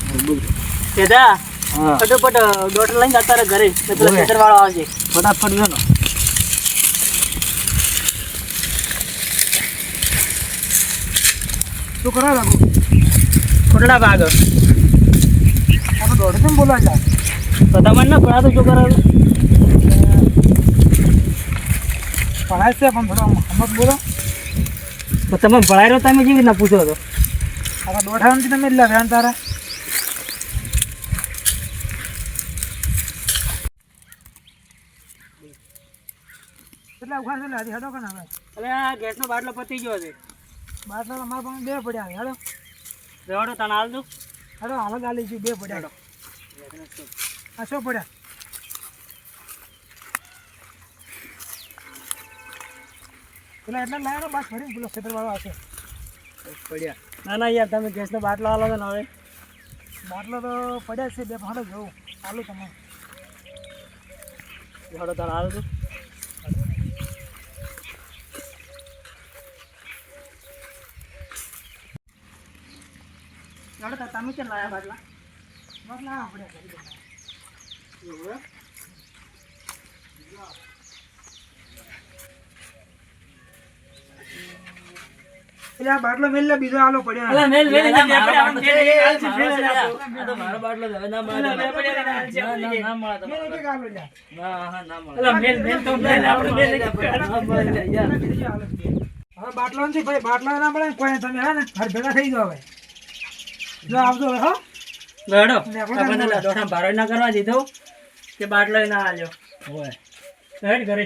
કેદા ફટાફટ ડોટર લઈને જતા રહે ઘરે પેલો ખેતર વાળો આવશે ફટાફટ જો ને શું કરવા લાગુ ખોટડા ભાગ આ તો દોડે કેમ બોલવા જાય તો તમને ના ભણા તો શું કરાવે પઢાય છે પણ થોડો હમત બોલો તો તમે ભણાઈ રહ્યો તમે જેવી રીતના પૂછો તો આ તો દોઢાવનથી તમે એટલા વ્યાન તારા કેટલા ઉખાડ છે હજી હેડો કે ના હવે આ ગેસનો બાટલો પતી ગયો છે બાટલા અમારા પાસે બે પડ્યા હેડો રેવાડો તને હાલ દઉં હેડો હાલ ગાલી છું બે પડ્યા આ શું પડ્યા પેલા એટલા લાવ્યા બાદ ફરી પેલો ખેતરવાળો આવશે પડ્યા ના ના યાર તમે ગેસનો બાટલો હાલો છો ને હવે બાટલો તો પડ્યા છે બે ભાડો જવું ચાલુ તમે રેવાડો તને હાલ દઉં તમે ક્યાં લાયા બાટલા બાટલા આપણે એટલે આ બાટલો મેલ બીજો આલો પડ્યો અલા મેલ મેલ મારો બાટલો હવે ના મળે ના મળે મેલ એક આલો લ્યા ના ના મળે અલા મેલ મેલ તો મેલ આપણે મેલ યાર હવે બાટલો નથી ભાઈ બાટલો ના મળે કોઈ તમે હે ને ઘર ભેગા થઈ જાવ હવે જો આવજો હવે હો લડો આપણે દોઠા ભારો ના કરવા દીધો કે બાટલો ના આલ્યો હોય હેડ ઘરે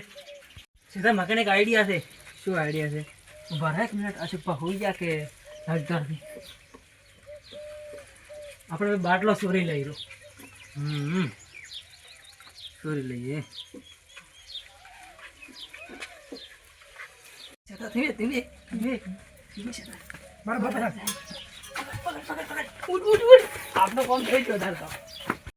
સીધા મકને એક આઈડિયા છે શું આઈડિયા છે ઉભા રહે એક મિનિટ આ ચુપ્પા હોઈ ગયા કે હજદારથી આપણે બાટલો ચોરી લઈ રહ્યો ચોરી લઈએ મારા બાપા આપનો કોમ થઈ ગયો